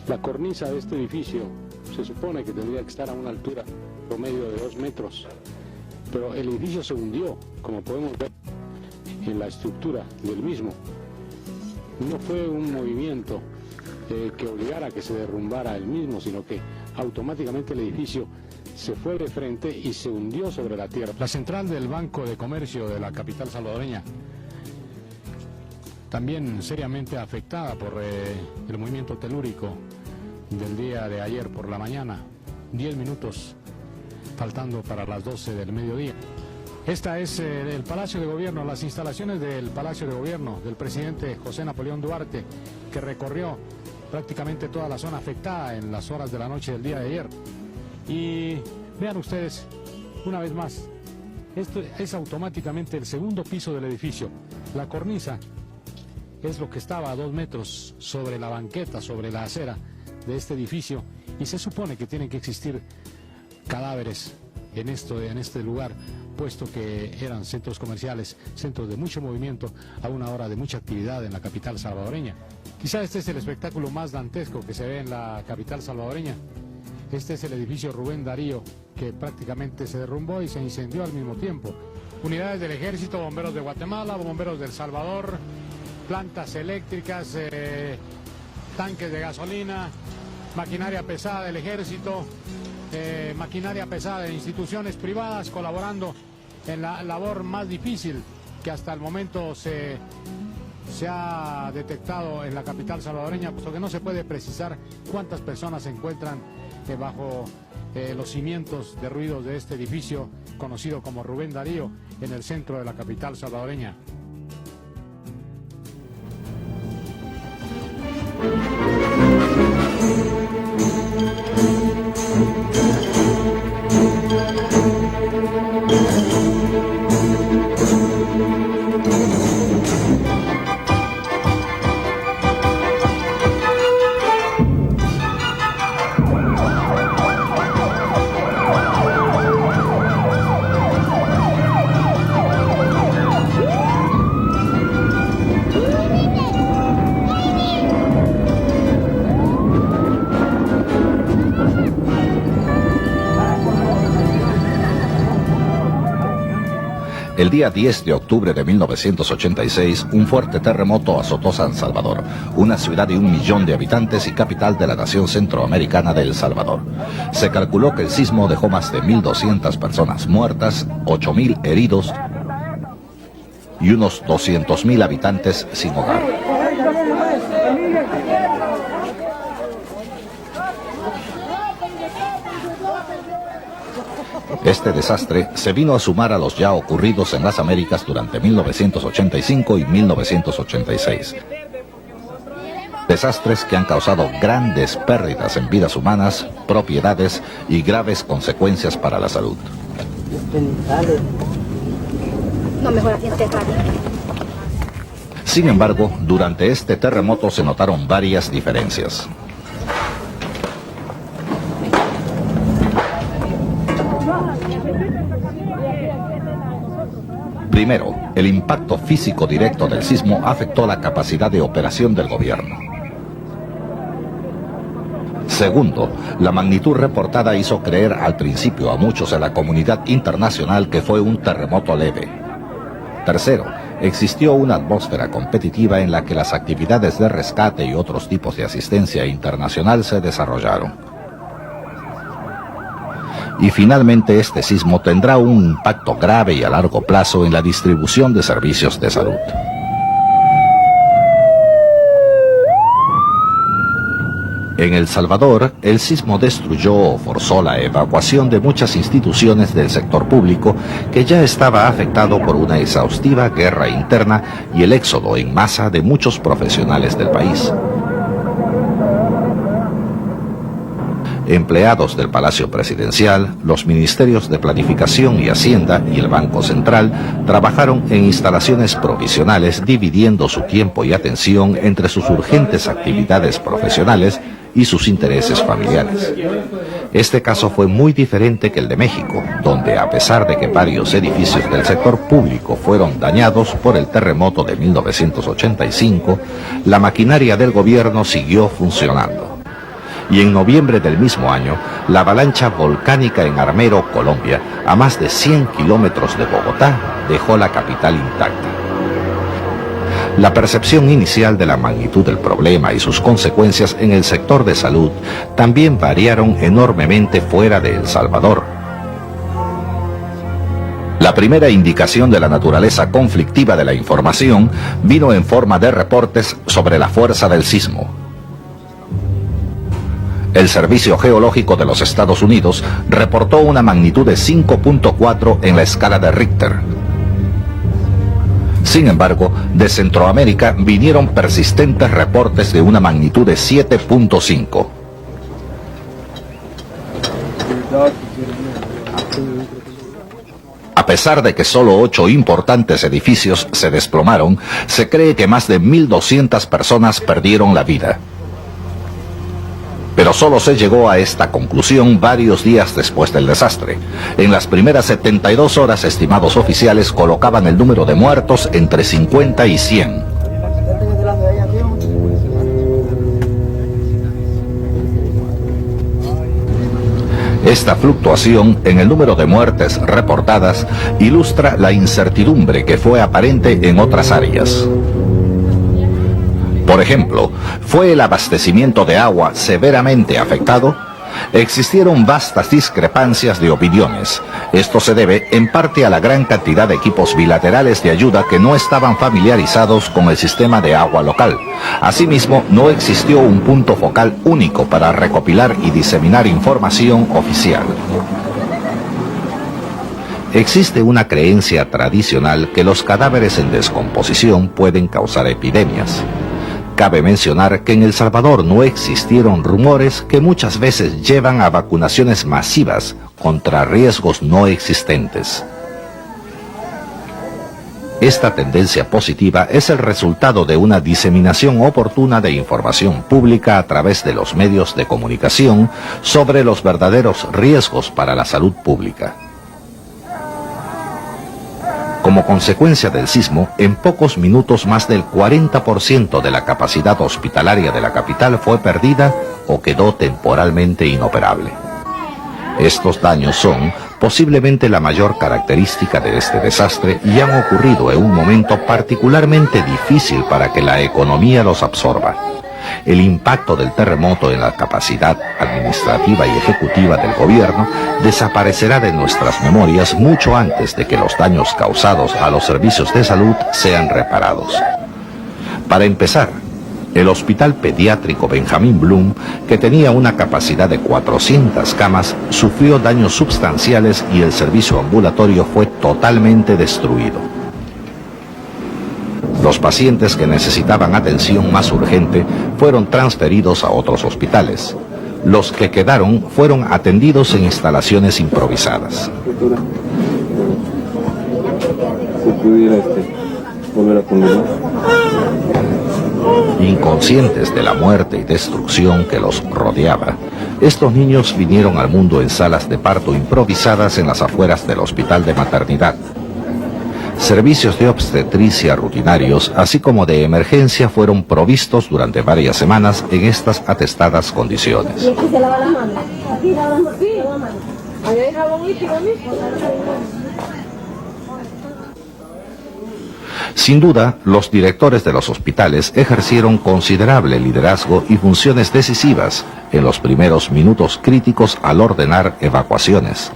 La cornisa de este edificio se supone que tendría que estar a una altura promedio de 2 metros, pero el edificio se hundió, como podemos ver en la estructura del mismo. No fue un movimiento que obligara a que se derrumbara el mismo, sino que automáticamente el edificio se fue de frente y se hundió sobre la tierra. La central del Banco de Comercio de la capital salvadoreña, también seriamente afectada por el movimiento telúrico del día de ayer por la mañana, 10 minutos faltando para las 12 del mediodía. Esta es el Palacio de Gobierno, las instalaciones del Palacio de Gobierno del presidente José Napoleón Duarte, que recorrió prácticamente toda la zona afectada en las horas de la noche del día de ayer. Y vean ustedes, una vez más, esto es automáticamente el segundo piso del edificio. La cornisa es lo que estaba a 2 metros sobre la banqueta, sobre la acera de este edificio, y se supone que tienen que existir cadáveres en este lugar, puesto que eran centros comerciales, centros de mucho movimiento, a una hora de mucha actividad en la capital salvadoreña. Quizá este es el espectáculo más dantesco que se ve en la capital salvadoreña. Este es el edificio Rubén Darío, que prácticamente se derrumbó y se incendió al mismo tiempo. Unidades del Ejército, bomberos de Guatemala, bomberos de El Salvador, plantas eléctricas, tanques de gasolina, maquinaria pesada del Ejército, maquinaria pesada de instituciones privadas colaborando en la labor más difícil que hasta el momento se ha detectado en la capital salvadoreña, puesto que no se puede precisar cuántas personas se encuentran bajo los cimientos derruidos de este edificio conocido como Rubén Darío en el centro de la capital salvadoreña. El día 10 de octubre de 1986, un fuerte terremoto azotó San Salvador, una ciudad de 1 millón de habitantes y capital de la nación centroamericana de El Salvador. Se calculó que el sismo dejó más de 1.200 personas muertas, 8.000 heridos y unos 200.000 habitantes sin hogar. Este desastre se vino a sumar a los ya ocurridos en las Américas durante 1985 y 1986. Desastres que han causado grandes pérdidas en vidas humanas, propiedades y graves consecuencias para la salud. Sin embargo, durante este terremoto se notaron varias diferencias. Primero, el impacto físico directo del sismo afectó la capacidad de operación del gobierno. Segundo, la magnitud reportada hizo creer al principio a muchos en la comunidad internacional que fue un terremoto leve. Tercero, existió una atmósfera competitiva en la que las actividades de rescate y otros tipos de asistencia internacional se desarrollaron. Y finalmente este sismo tendrá un impacto grave y a largo plazo en la distribución de servicios de salud. En El Salvador, el sismo destruyó o forzó la evacuación de muchas instituciones del sector público que ya estaba afectado por una exhaustiva guerra interna y el éxodo en masa de muchos profesionales del país. Empleados del Palacio Presidencial, los Ministerios de Planificación y Hacienda y el Banco Central trabajaron en instalaciones provisionales dividiendo su tiempo y atención entre sus urgentes actividades profesionales y sus intereses familiares. Este caso fue muy diferente que el de México, donde a pesar de que varios edificios del sector público fueron dañados por el terremoto de 1985, la maquinaria del gobierno siguió funcionando. y en noviembre del mismo año, la avalancha volcánica en Armero, Colombia, a más de 100 kilómetros de Bogotá, dejó la capital intacta. La percepción inicial de la magnitud del problema y sus consecuencias en el sector de salud también variaron enormemente fuera de El Salvador. La primera indicación de la naturaleza conflictiva de la información vino en forma de reportes sobre la fuerza del sismo. El Servicio Geológico de los Estados Unidos reportó una magnitud de 5.4 en la escala de Richter. Sin embargo, de Centroamérica vinieron persistentes reportes de una magnitud de 7.5. A pesar de que solo 8 importantes edificios se desplomaron, se cree que más de 1.200 personas perdieron la vida. Pero solo se llegó a esta conclusión varios días después del desastre. En las primeras 72 horas, estimados oficiales colocaban el número de muertos entre 50 y 100. Esta fluctuación en el número de muertes reportadas ilustra la incertidumbre que fue aparente en otras áreas. Por ejemplo, ¿fue el abastecimiento de agua severamente afectado? Existieron vastas discrepancias de opiniones. Esto se debe en parte a la gran cantidad de equipos bilaterales de ayuda que no estaban familiarizados con el sistema de agua local. Asimismo, no existió un punto focal único para recopilar y diseminar información oficial. Existe una creencia tradicional que los cadáveres en descomposición pueden causar epidemias. Cabe mencionar que en El Salvador no existieron rumores que muchas veces llevan a vacunaciones masivas contra riesgos no existentes. Esta tendencia positiva es el resultado de una diseminación oportuna de información pública a través de los medios de comunicación sobre los verdaderos riesgos para la salud pública. Como consecuencia del sismo, en pocos minutos más del 40% de la capacidad hospitalaria de la capital fue perdida o quedó temporalmente inoperable. Estos daños son posiblemente la mayor característica de este desastre y han ocurrido en un momento particularmente difícil para que la economía los absorba. El impacto del terremoto en la capacidad administrativa y ejecutiva del gobierno desaparecerá de nuestras memorias mucho antes de que los daños causados a los servicios de salud sean reparados. Para empezar, el Hospital Pediátrico Benjamín Bloom, que tenía una capacidad de 400 camas, sufrió daños sustanciales y el servicio ambulatorio fue totalmente destruido. Los pacientes que necesitaban atención más urgente fueron transferidos a otros hospitales. Los que quedaron fueron atendidos en instalaciones improvisadas. Inconscientes de la muerte y destrucción que los rodeaba, estos niños vinieron al mundo en salas de parto improvisadas en las afueras del hospital de maternidad. Servicios de obstetricia rutinarios, así como de emergencia, fueron provistos durante varias semanas en estas atestadas condiciones. ¿Y aquí se lava las manos? ¿Aquí lava las manos? Sí. ¿Ahí hay jabón líquido, mijo? Sin duda, los directores de los hospitales ejercieron considerable liderazgo y funciones decisivas en los primeros minutos críticos al ordenar evacuaciones.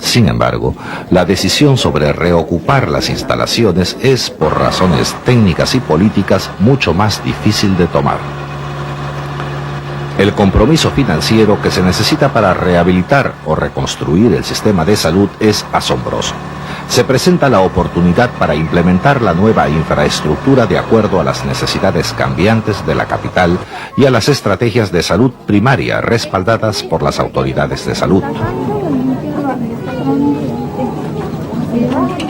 Sin embargo, la decisión sobre reocupar las instalaciones es, por razones técnicas y políticas, mucho más difícil de tomar. El compromiso financiero que se necesita para rehabilitar o reconstruir el sistema de salud es asombroso. Se presenta la oportunidad para implementar la nueva infraestructura de acuerdo a las necesidades cambiantes de la capital y a las estrategias de salud primaria respaldadas por las autoridades de salud.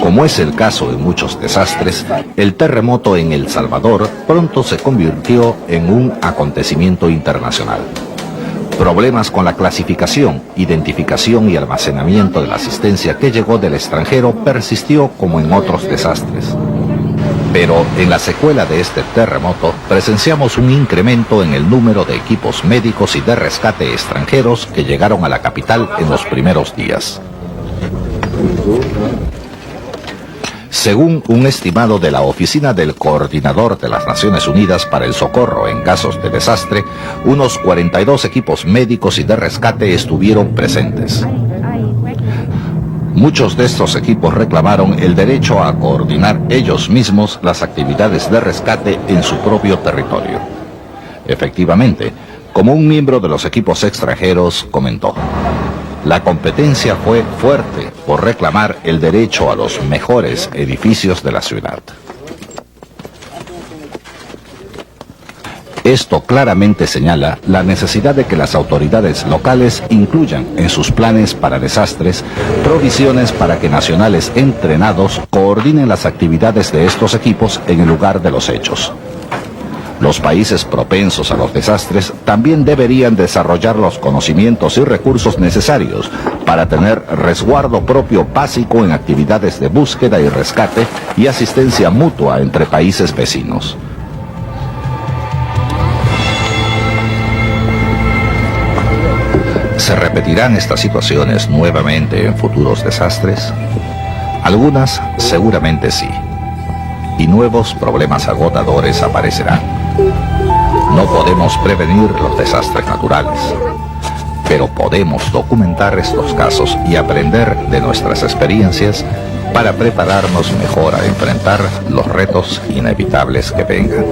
Como es el caso en muchos desastres, el terremoto en El Salvador pronto se convirtió en un acontecimiento internacional. Problemas con la clasificación, identificación y almacenamiento de la asistencia que llegó del extranjero persistió como en otros desastres. Pero en la secuela de este terremoto presenciamos un incremento en el número de equipos médicos y de rescate extranjeros que llegaron a la capital en los primeros días. Según un estimado de la Oficina del Coordinador de las Naciones Unidas para el Socorro en casos de desastre, unos 42 equipos médicos y de rescate estuvieron presentes. Muchos de estos equipos reclamaron el derecho a coordinar ellos mismos las actividades de rescate en su propio territorio. Efectivamente, como un miembro de los equipos extranjeros comentó, la competencia fue fuerte por reclamar el derecho a los mejores edificios de la ciudad. Esto claramente señala la necesidad de que las autoridades locales incluyan en sus planes para desastres provisiones para que nacionales entrenados coordinen las actividades de estos equipos en el lugar de los hechos. Los países propensos a los desastres también deberían desarrollar los conocimientos y recursos necesarios para tener resguardo propio básico en actividades de búsqueda y rescate y asistencia mutua entre países vecinos. ¿Se repetirán estas situaciones nuevamente en futuros desastres? Algunas seguramente sí, y nuevos problemas agotadores aparecerán. No podemos prevenir los desastres naturales, pero podemos documentar estos casos y aprender de nuestras experiencias para prepararnos mejor a enfrentar los retos inevitables que vengan.